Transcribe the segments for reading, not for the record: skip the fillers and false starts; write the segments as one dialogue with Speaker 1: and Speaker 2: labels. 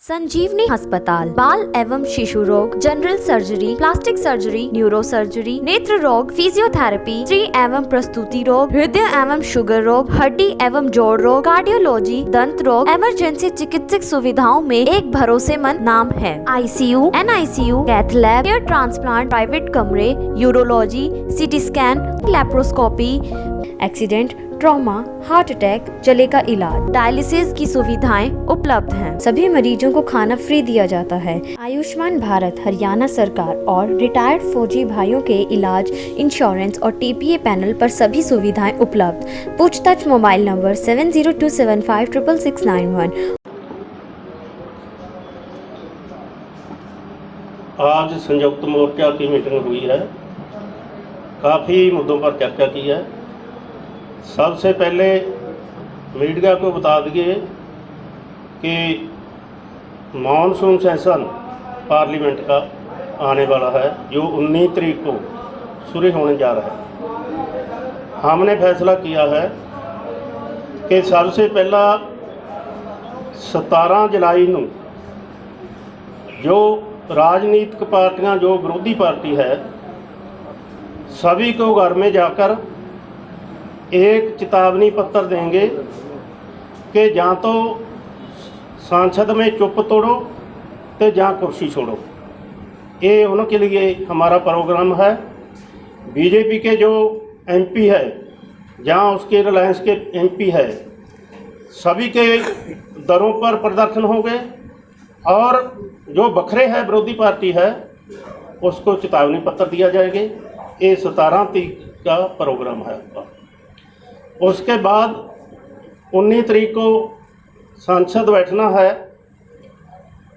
Speaker 1: संजीवनी अस्पताल बाल एवं शिशु रोग, general surgery, plastic surgery, neuro surgery, नेत्र रोग, फिजियोथेरेपी, स्त्री एवं प्रसूति रोग, हृदय एवं शुगर रोग, हड्डी एवं जोड़ रोग, कार्डियोलॉजी, दंत रोग, इमरजेंसी चिकित्सक सुविधाओं में एक भरोसेमंद नाम है। ICU, NICU, cath lab, hair transplant, private कमरे, urology, CT scan, laparoscopy, accident, trauma, heart attack, जले का इलाज, डायलिसिस की सुविधाएं उपलब्ध हैं। सभी मरीजों को खाना फ्री दिया जाता है। आयुष्मान भारत हरियाणा सरकार और रिटायर्ड फौजी भाइयों के इलाज, इंश्योरेंस और TPA पैनल पर सभी सुविधाएं उपलब्ध। पूछताछ मोबाइल नंबर 7027566691।
Speaker 2: आज संयुक्त मोर्चा की मीटिंग हुई है। काफ़ी मुद्दों पर चर्चा की है। सबसे पहले मीडिया को बता दिए कि मानसून सेशन पार्लियामेंट का आने वाला है, जो 19 तारीख को शुरू होने जा रहा है। हमने फैसला किया है कि सबसे पहला 17 जुलाई को जो राजनीतिक पार्टियां, जो विरोधी पार्टी है, सभी को घर में जाकर एक चेतावनी पत्र देंगे कि ਜਾਂ तो संसद में चुप तोड़ो तो ਜਾਂ कुर्सी छोड़ो। ये उनके लिए हमारा प्रोग्राम है। बीजेपी के जो MP है, जहाँ उसके रिलायंस के MP है, सभी के दरों पर प्रदर्शन होंगे और जो बखरे है विरोधी पार्टी है उसको चेतावनी पत्र दिया जाएगा। ये 17 तारीख का प्रोग्राम है। उसके बाद 19 तारीख को संसद बैठना है,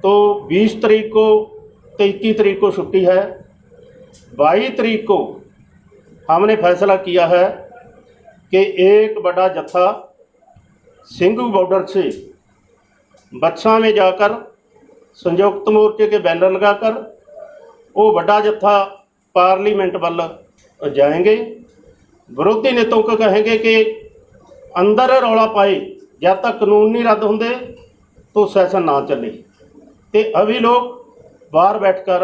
Speaker 2: तो 20 तारीख को तो 21 तारीख को छुट्टी है। 22 तारीख को हमने फैसला किया है कि एक बड़ा जत्था सिंघू बॉर्डर से बच्चा में जाकर संयुक्त मोर्चे के बैनर लगाकर वो बड़ा जत्था पार्लियामेंट वाल जाएंगे। विरोधी नेताओं को कहेंगे कि अंदर रौला पाए, जब तक कानून नहीं रद्द होंगे तो सेशन ना चले। तो अभी लोग बाहर बैठकर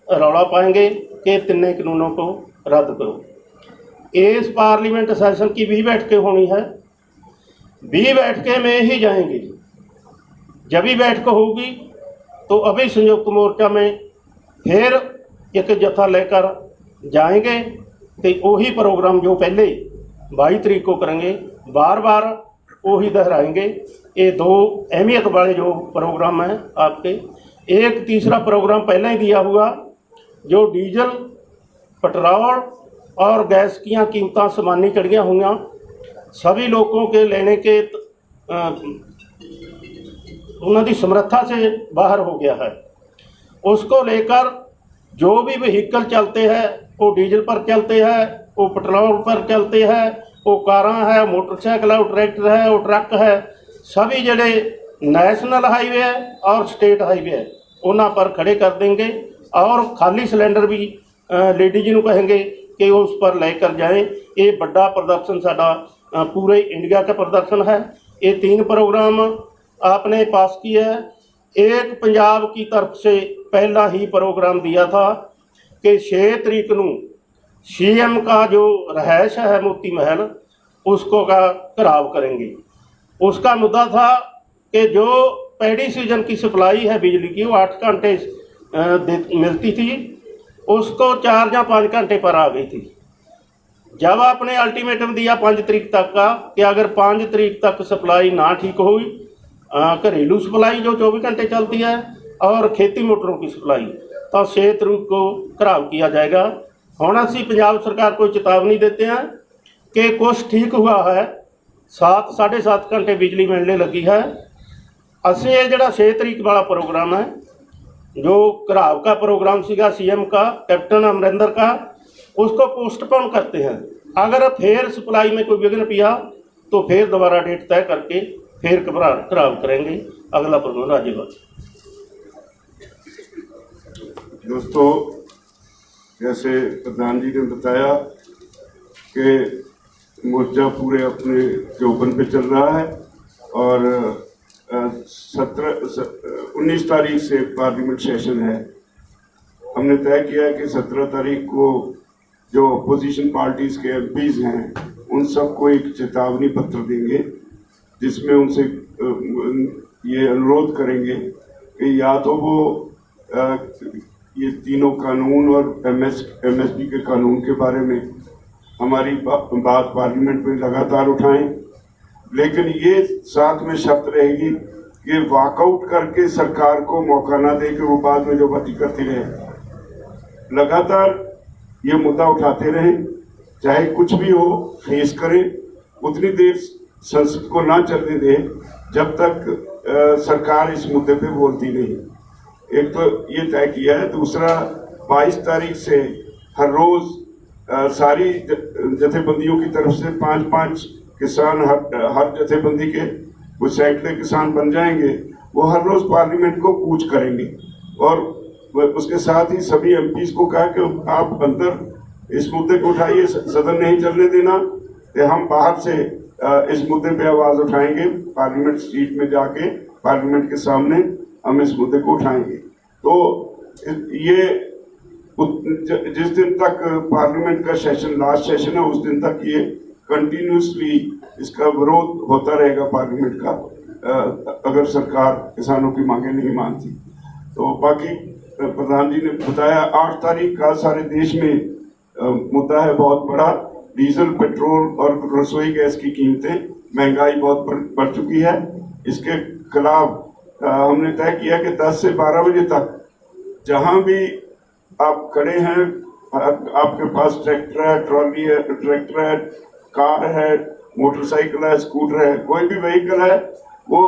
Speaker 2: रौला पाएंगे कि तीनों कानूनों को रद्द करो। इस पार्लियामेंट सेशन की 20 बैठकें होनी है। 20 बैठकें में ही जाएंगे। जब भी बैठक होगी तो अभी संयुक्त मोर्चा में फिर एक जत्था लेकर जाएंगे। तो वही प्रोग्राम जो पहले 22 तारीख को करेंगे, बार बार वही दोहराएंगे। ये दो अहमियत वाले जो प्रोग्राम हैं आपके। एक तीसरा प्रोग्राम पहले ही दिया हुआ, जो डीजल, पेट्रोल और गैस की कीमतें समानी चढ़िया हुई, सभी लोगों के लेने के उन्होंने समर्था से बाहर हो गया है। उसको लेकर जो भी व्हीकल चलते हैं वो डीजल पर चलते हैं, वो पेट्रोल पर चलते हैं, वो कारां है, मोटरसाइकिल है, वो ट्रैक्टर है, वो ट्रक है, सभी जड़े नेशनल हाईवे है और स्टेट हाईवे है उन्हां पर खड़े कर देंगे। और खाली सिलेंडर भी लेडीज को कहेंगे कि उस पर लेकर जाएं। ये बड़ा प्रदर्शन साडा पूरे इंडिया का प्रदर्शन है। ये 3 प्रोग्राम आपने पास किया है। एक पंजाब की तरफ से पहला ही प्रोग्राम दिया था कि 6 तारीख को CM का जो रहायश है मोती महल, उसको का घराव करेंगे। उसका मुद्दा था कि जो पैडी सीजन की सप्लाई है बिजली की, वो 8 घंटे मिलती थी, उसको 4 या 5 घंटे पर आ गई थी। जब आपने अल्टीमेटम दिया 5 तारीख तक का कि अगर 5 तारीख तक सप्लाई ना ठीक हुई, घरेलू सप्लाई जो 24 घंटे चलती है और खेती मोटरों की सप्लाई, तो 6 तारीख को घराव किया जाएगा। हुण असीं पंजाब सरकार को चेतावनी देते हैं कि कुछ ठीक हुआ है, 7 साढ़े 7 घंटे बिजली मिलने लगी है। असीं ये जिहड़ा 6 तारीख वाला प्रोग्राम है, जो घराव का प्रोग्राम सीगा CM का, कैप्टन अमरिंदर का, उसको पोस्टपोन करते हैं। अगर फिर सप्लाई में कोई विघ्न पिया तो फिर दोबारा डेट तय करके फिर घराव करेंगे। अगला प्रोग्राम राज्यपाल।
Speaker 3: दोस्तों, जैसे प्रधान जी ने बताया कि मोर्चा पूरे अपने चौबन पे चल रहा है और 19 तारीख से पार्लियामेंट सेशन है। हमने तय किया है कि 17 तारीख को जो अपोजिशन पार्टीज के एमपीज हैं उन सबको एक चेतावनी पत्र देंगे, जिसमें उनसे ये अनुरोध करेंगे कि या तो वो ये तीनों कानून और एमएसपी के कानून के बारे में हमारी बात पार्लियामेंट में लगातार उठाएं, लेकिन ये साथ में शर्त रहेगी कि वॉकआउट करके सरकार को मौका ना दे कि वो बाद में जो बातें करती रहे। लगातार ये मुद्दा उठाते रहें, चाहे कुछ भी हो फेस करें, उतनी देर संसद को ना चलने दें जब तक सरकार इस मुद्दे पे बोलती नहीं। एक तो ये तय किया है। दूसरा, 22 तारीख से हर रोज सारी जथेबंदियों की तरफ से 5-5 किसान हर जथेबंदी के वो सैकड़े किसान बन जाएंगे, वो हर रोज पार्लियामेंट को कूच करेंगे। और उसके साथ ही सभी एमपीज को कहा कि आप अंदर इस मुद्दे को उठाइए, सदन नहीं चलने देना, कि हम बाहर से इस मुद्दे पे आवाज उठाएंगे, पार्लियामेंट स्ट्रीट में जाके पार्लियामेंट के सामने हम इस मुद्दे को उठाएंगे। तो ये जिस दिन तक पार्लियामेंट का सेशन लास्ट सेशन है उस दिन तक ये कंटिन्यूसली इसका विरोध होता रहेगा पार्लियामेंट का, अगर सरकार किसानों की मांगे नहीं मानती। तो बाकी प्रधान जी ने बताया 8 तारीख का सारे देश में मुद्दा है बहुत बड़ा, डीजल पेट्रोल और रसोई गैस की कीमतें, महंगाई बहुत बढ़ चुकी है। इसके खिलाफ हमने तय किया कि 10 से 12 बजे तक जहां भी आप खड़े हैं, आपके पास ट्रैक्टर है, ट्रॉली है, ट्रैक्टर है, कार है, मोटरसाइकिल है, स्कूटर है, कोई भी व्हीकल है, वो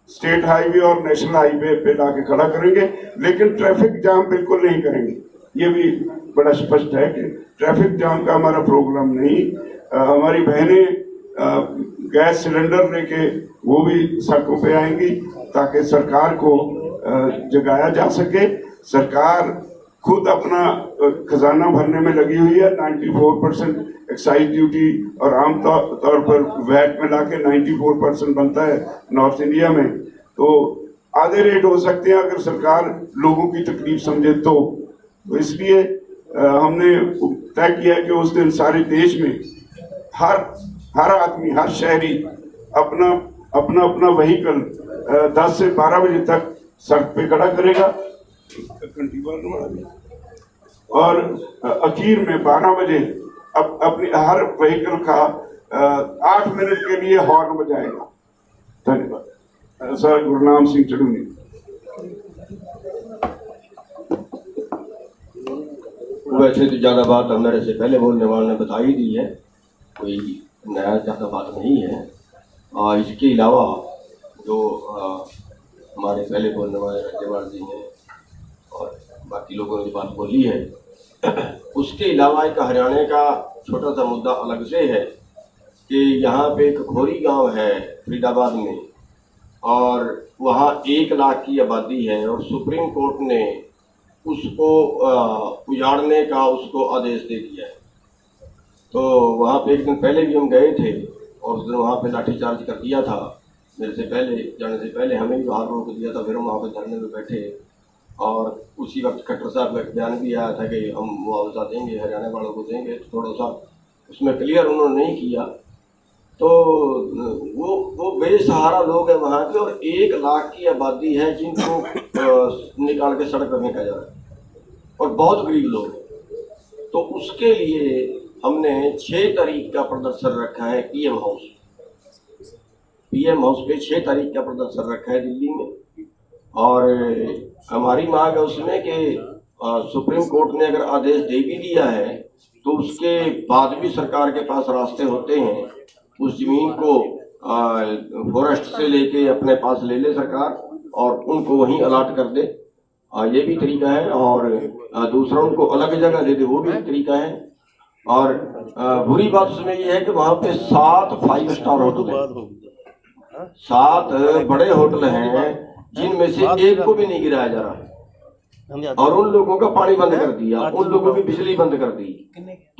Speaker 3: स्टेट हाईवे और नेशनल हाईवे पे लाके खड़ा करेंगे, लेकिन ट्रैफिक जाम बिल्कुल नहीं करेंगे। ये भी बड़ा स्पष्ट है कि ट्रैफिक जाम का हमारा प्रोग्राम नहीं। हमारी बहनें गैस सिलेंडर लेके वो भी सड़कों पे आएंगी ताकि सरकार को जगाया जा सके। सरकार खुद अपना खजाना भरने में लगी हुई है। 94% एक्साइज ड्यूटी और आम तौर पर वैट में लाके 94% बनता है नॉर्थ इंडिया में, तो आधे रेट हो सकते हैं अगर सरकार लोगों की तकलीफ समझे तो इसलिए हमने तय किया कि उस दिन सारे देश में हर आदमी, हर शहरी अपना व्हीकल 10 से 12 बजे तक सड़क पे खड़ा करेगा और आखिर में 12 बजे अपनी हर व्हीकल का 8 मिनट के लिए हॉर्न बजाएगा। धन्यवाद। सर गुरनाम सिंह चढ़ूनी।
Speaker 4: वैसे तो ज़्यादा बात मेरे से पहले बोलने वाले ने बता ही दी है, कोई नया ज़्यादा बात नहीं है। इसके अलावा जो हमारे पहले बोलने वाले राज्यपाल जी हैं और बाकी लोगों ने बात बोली है, उसके अलावा एक हरियाणा का छोटा सा मुद्दा अलग से है कि यहाँ पे एक खोरी गांव है फरीदाबाद में और वहाँ 1 लाख की आबादी है और सुप्रीम कोर्ट ने उसको उजाड़ने का उसको आदेश दे दिया है। तो वहाँ पे एक दिन पहले भी हम गए थे और उस दिन वहाँ पे लाठीचार्ज कर दिया था। मेरे से पहले जाने से पहले हमें भी बाहर रोक दिया था, फिर हम वहाँ पे धरने में बैठे और उसी वक्त खट्टर साहब का बयान भी आया था कि हम मुआवजा देंगे, हरियाणा वालों को देंगे। तो थोड़ा सा उसमें क्लियर उन्होंने नहीं किया। तो वो बेसहारा लोग हैं वहाँ के और 1 लाख की आबादी है जिनको निकाल के सड़क पर फेंका जा रहा है और बहुत गरीब लोग हैं। तो उसके लिए हमने 6 तारीख का प्रदर्शन रखा है पीएम हाउस पे 6 तारीख का प्रदर्शन रखा है दिल्ली में। और हमारी मांग है उसमें कि सुप्रीम कोर्ट ने अगर आदेश दे भी दिया है तो उसके बाद भी सरकार के पास रास्ते होते हैं, उस जमीन को फॉरेस्ट से लेके अपने पास ले ले सरकार और उनको वहीं अलाट कर दे, ये भी तरीका है। और दूसरा उनको अलग जगह दे दे, वो भी तरीका है। और बुरी बात उसमें ये है कि वहाँ पे 7 5 स्टार होटल हैं, 7 बड़े होटल हैं जिनमें से एक को भी नहीं गिराया जा रहा। और उन लोगों का पानी बंद कर दिया, उन लोगों की बिजली बंद कर दी।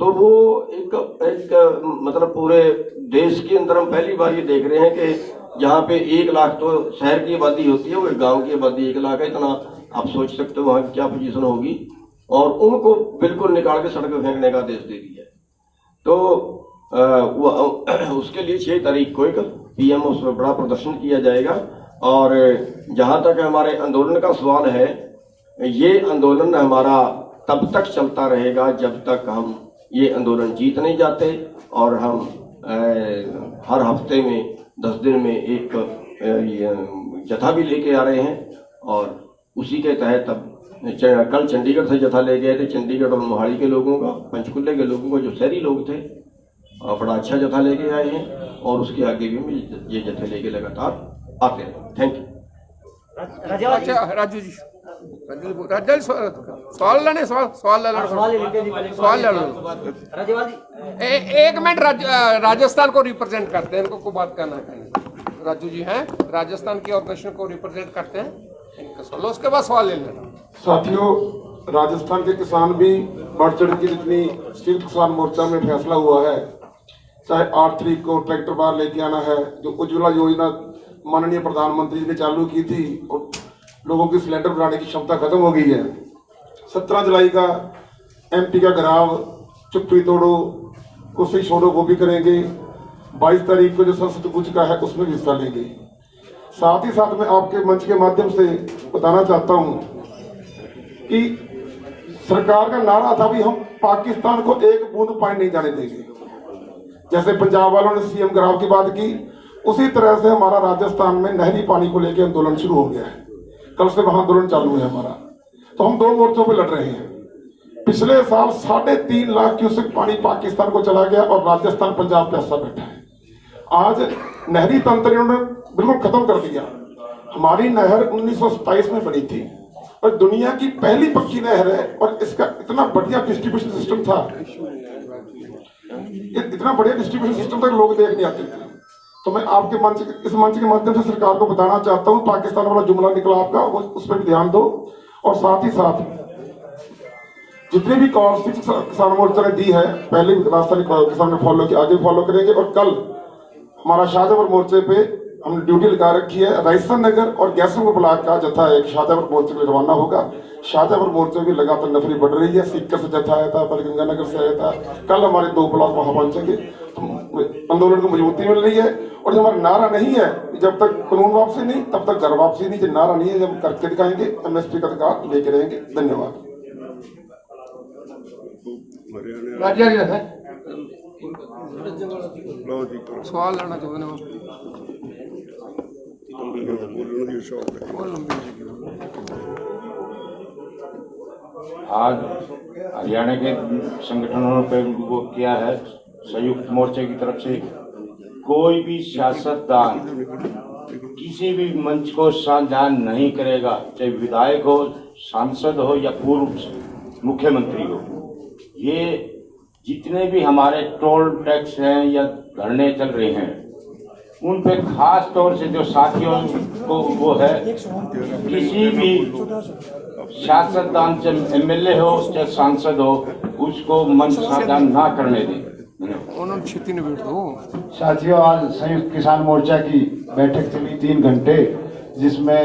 Speaker 4: तो वो एक मतलब पूरे देश के अंदर हम पहली बार ये देख रहे हैं कि जहाँ पे 1 लाख तो शहर की आबादी होती है, वो गांव की आबादी 1 लाख है। इतना आप सोच सकते हो वहाँ की क्या पोजीशन होगी। और उनको बिल्कुल निकाल के सड़क पे फेंकने का आदेश दे दिया। तो उसके लिए 6 तारीख को एक पीएम उस पर बड़ा प्रदर्शन किया जाएगा। और जहाँ तक हमारे आंदोलन का सवाल है, ये आंदोलन हमारा तब तक चलता रहेगा जब तक हम ये आंदोलन जीत नहीं जाते। और हम हर हफ्ते में 10 दिन में एक जत्था भी लेके आ रहे हैं। और उसी के तहत अब कल चंडीगढ़ से जत्था ले गए थे। चंडीगढ़ और मोहाली के लोगों का, पंचकुले के लोगों का, जो शहरी लोग थे, बड़ा अच्छा जत्था लेके आए हैं। और उसके आगे भी हम ये जत्थे लेके लगातार आते हैं। Thank you.
Speaker 5: अच्छा राजू जी, राजू सवाल लेने, सवाल ले लो। एक मिनट, राजस्थान को रिप्रेजेंट करते हैं, इनको को बात करना है। राजू जी हैं, राजस्थान की ऑर्गेनाइजेशन को रिप्रेजेंट करते हैं, इनको सुन लो, उसके बाद सवाल ले लेना।
Speaker 6: साथियों, राजस्थान के किसान भी बढ़ चढ़ के जितनी संयुक्त किसान मोर्चा में फैसला हुआ है, चाहे 8 तारीख को ट्रैक्टर बाहर लेके आना है, जो उज्ज्वला योजना माननीय प्रधानमंत्री जी ने चालू की थी और लोगों की सिलेंडर बनाने की क्षमता खत्म हो गई है। 17 जुलाई का एमपी का घराव, चुप्पी तोड़ो कुर्सी छोड़ो वो भी करेंगे। 22 तारीख को जो संसद कूच का है उसमें भी हिस्सा लेंगे। साथ ही साथ मैं आपके मंच के माध्यम से बताना चाहता हूं कि सरकार का नारा था भी हम पाकिस्तान को एक बूंद पानी नहीं जाने देंगे। जैसे पंजाब वालों ने सीएम घराव की बात की, उसी तरह से हमारा राजस्थान में नहरी पानी को लेकर आंदोलन शुरू हो गया है। कल से वहां आंदोलन चालू है हमारा। तो हम 2 मोर्चों पे लड़ रहे हैं। पिछले साल 3.5 लाख क्यूसेक पानी पाकिस्तान को चला गया और राजस्थान पंजाब पे ऐसा बैठा है। आज नहरी तंत्र इन्होंने बिल्कुल खत्म कर दिया। हमारी नहर 1927 में बनी थी और दुनिया की पहली पक्की नहर है। और इसका इतना बढ़िया डिस्ट्रीब्यूशन सिस्टम था, इतना बढ़िया डिस्ट्रीब्यूशन सिस्टम तक लोग देख नहीं आते थे। तो मैं आपके इस मंच के माध्यम से सरकार को बताना चाहता हूं, पाकिस्तान वाला जुमला निकला आपका, उस पर भी ध्यान दो। और साथ ही साथ जितने भी कॉल्स किसान मोर्चा ने दी है, पहले भी राजस्थानी किसान ने फॉलो किया, आगे फॉलो करेंगे। और कल हमारा शाहजहांपुर मोर्चे पे हमने ड्यूटी लगा रखी है। राजस्थान नगर और गैसों ब्लॉक का जत्था एक शाहजहांपुर मोर्चे पे रवाना होगा। शाहजहांपुर मोर्चे भी लगातार नफरी बढ़ रही है। सीकर से जत्था आया था, गंगानगर से आया था। कल हमारे 2 ब्लॉक वहां पहुंचेंगे। तो आंदोलन को मजबूती मिल रही है। और जो हमारा नारा नहीं है, जब तक कानून वापसी नहीं तब तक घर वापसी नहीं। जो नारा नहीं है, जब करके दिखाएंगे, एमएसपी का अधिकार लेके रहेंगे। धन्यवाद।
Speaker 5: सवाल लेना चाहते हैं।
Speaker 7: आज हरियाणा के संगठनों पे वो किया है संयुक्त मोर्चे की तरफ से, कोई भी सियासतदान किसी भी मंच को साझा नहीं करेगा, चाहे विधायक हो, सांसद हो या पूर्व मुख्यमंत्री हो। ये जितने भी हमारे टोल टैक्स हैं या धरने चल रहे हैं, उन पे खास तौर से जो साथियों को वो है, किसी भी सियासतदान, चाहे एमएलए हो चाहे सांसद हो, उसको मंच साझा ना करने दें।
Speaker 8: साथियों, आज संयुक्त किसान मोर्चा की बैठक चली 3 घंटे, जिसमें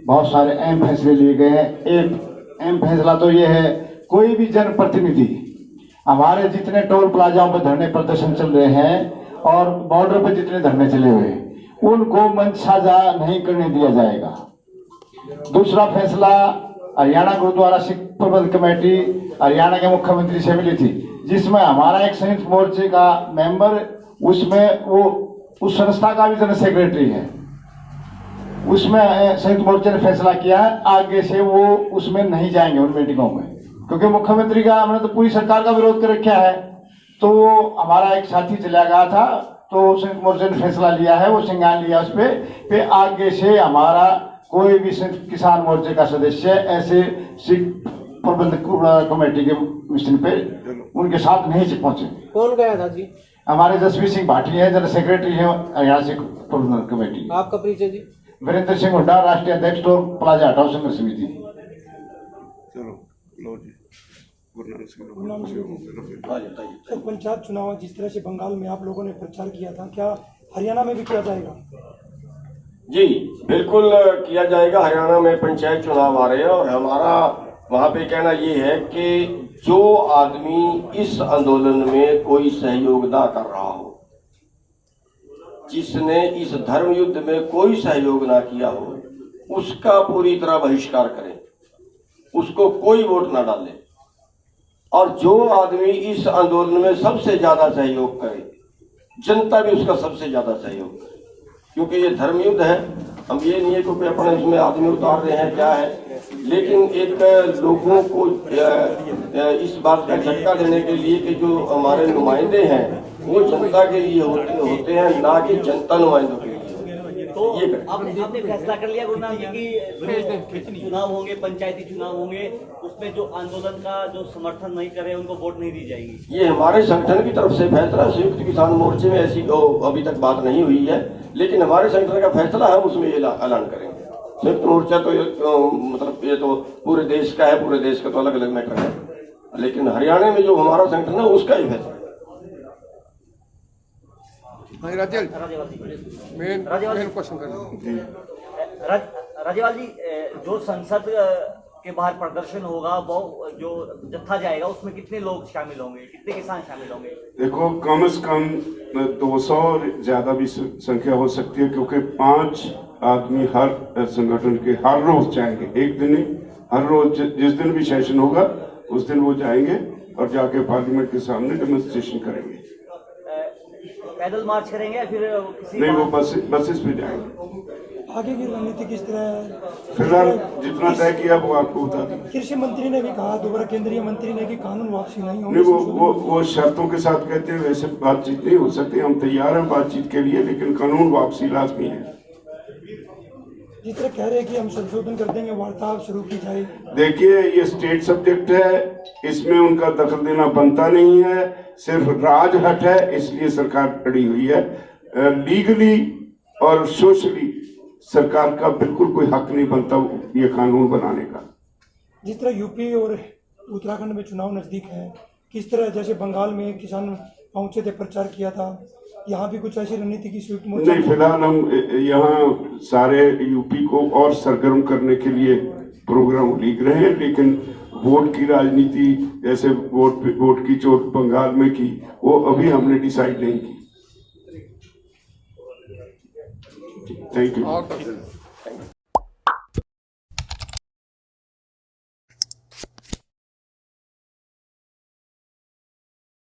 Speaker 8: बहुत सारे अहम फैसले लिए गए हैं। एक अहम फैसला तो ये है, कोई भी जनप्रतिनिधि, हमारे जितने टोल प्लाजाओं पर धरने प्रदर्शन चल रहे हैं और बॉर्डर पर जितने धरने चले हुए हैं, उनको मंच साझा नहीं करने दिया जाएगा। दूसरा फैसला, हरियाणा गुरुद्वारा सिख प्रबंध कमेटी हरियाणा के मुख्यमंत्री से मिली थी, जिसमें हमारा एक संयुक्त मोर्चे का मेंबर, उसमें वो उस संस्था का भी जनरल सेक्रेटरी है। उसमें संयुक्त मोर्चे ने फैसला किया है आगे से वो उसमें नहीं जाएंगे उन मीटिंगों में, क्योंकि मुख्यमंत्री का हमने तो पूरी सरकार का विरोध कर रखा है। तो हमारा एक साथी चला गया था, तो संयुक्त मोर्चे ने फैसला लिया है, वो संज्ञान लिया उस पे आगे से हमारा कोई भी संयुक्त किसान मोर्चे का सदस्य ऐसे सिख प्रबंधक कमेटी के मिशन पे उनके साथ नहीं पहुंचे।
Speaker 9: कौन गया था जी?
Speaker 8: हमारे जसवीर सिंह भाटी है, जनरल सेक्रेटरी है हरियाणा सिख प्रबंधक कमेटी।
Speaker 9: आपका परिचय जी?
Speaker 8: वीरेंद्र सिंह हुड्डा, राष्ट्रीय अध्यक्ष टोल प्लाजा हटाओ संघर्ष समिति।
Speaker 3: चलो लो जी गुरु नानक सिंह
Speaker 4: हाँ जी बताइए।
Speaker 9: सर, पंचायत चुनाव जिस तरह से बंगाल में आप लोगों ने प्रचार किया था, क्या हरियाणा में भी किया जाएगा?
Speaker 4: जी बिल्कुल किया जाएगा। हरियाणा में पंचायत चुनाव आ रहे हैं और हमारा वहाँ पे कहना ये है कि जो आदमी इस आंदोलन में कोई सहयोग ना कर रहा हो, जिसने इस धर्म युद्ध में कोई सहयोग ना किया हो, उसका पूरी तरह बहिष्कार करें, उसको कोई वोट ना डालें। और जो आदमी इस आंदोलन में सबसे ज्यादा सहयोग करे, जनता भी उसका सबसे ज्यादा सहयोग करे, क्योंकि ये धर्म युद्ध है। हम ये नहीं है क्योंकि अपने इसमें आदमी उतार रहे हैं क्या है, लेकिन एक लोगों को इस बात का झटका देने के लिए कि जो हमारे नुमाइंदे हैं वो जनता के लिए होते हैं, ना कि जनता नुमाइंदों के लिए।
Speaker 10: तो आपने फैसला कर लिया गुरु नानक जी की चुनाव होंगे, पंचायती चुनाव होंगे, उसमें जो आंदोलन का जो समर्थन नहीं करे उनको वोट नहीं दी जाएगी?
Speaker 4: ये हमारे संगठन की तरफ से फैसला, संयुक्त किसान मोर्चे में ऐसी अभी तक बात नहीं हुई है, लेकिन हमारे संगठन का फैसला है, उसमें ये ऐलान करेंगे। संयुक्त मोर्चा तो मतलब ये तो पूरे देश का है, पूरे देश का तो अलग अलग मैटर है, लेकिन हरियाणा में जो हमारा संगठन है उसका ही फैसला है।
Speaker 5: मेन क्वेश्चन कर
Speaker 10: राज्यपाल जी, जो संसद के बाहर प्रदर्शन होगा, वो जो जत्था जाएगा उसमें कितने लोग शामिल होंगे, कितने किसान शामिल होंगे?
Speaker 3: देखो कम से कम 200 और ज्यादा भी संख्या हो सकती है, क्योंकि 5 आदमी हर संगठन के हर रोज जाएंगे, एक दिन नहीं, हर रोज जिस दिन भी सेशन होगा उस दिन वो जाएंगे और जाके पार्लियामेंट के सामने डेमोन्स्ट्रेशन करेंगे।
Speaker 10: पैदल मार्च करेंगे या फिर किसी
Speaker 3: नहीं, वो बसेस पे जाएंगे।
Speaker 9: आगे की रणनीति किस तरह है?
Speaker 3: फिलहाल जितना तय किया वो आपको बता दें।
Speaker 9: कृषि मंत्री ने भी कहा, दोबारा केंद्रीय मंत्री ने कि कानून वापसी नहीं होगी।
Speaker 3: नहीं, वो शर्तों के साथ कहते हैं, वैसे बातचीत नहीं हो सकती। हम तैयार हैं बातचीत के लिए, लेकिन कानून वापसी लाजमी है।
Speaker 9: जिस तरह कह रहे हैं कि हम संशोधन कर देंगे, वार्तालाप शुरू की जाए।
Speaker 3: देखिए ये स्टेट सब्जेक्ट है, इसमें उनका दखल देना बनता नहीं है, सिर्फ राजहट है, इसलिए सरकार खड़ी हुई है। लीगली और सोशली सरकार का बिल्कुल कोई हक नहीं बनता ये कानून बनाने का।
Speaker 9: जिस तरह यूपी और उत्तराखंड में चुनाव नजदीक है, किस तरह जैसे बंगाल में किसान पहुंचे थे, प्रचार किया था, यहाँ भी कुछ ऐसी रणनीति की स्वीकृति?
Speaker 3: नहीं, फिलहाल हम यहाँ सारे यूपी को और सरगर्म करने के लिए प्रोग्राम लिख रहे हैं, लेकिन वोट की राजनीति जैसे वोट की चोट बंगाल में की, वो अभी हमने डिसाइड नहीं की। Thank you.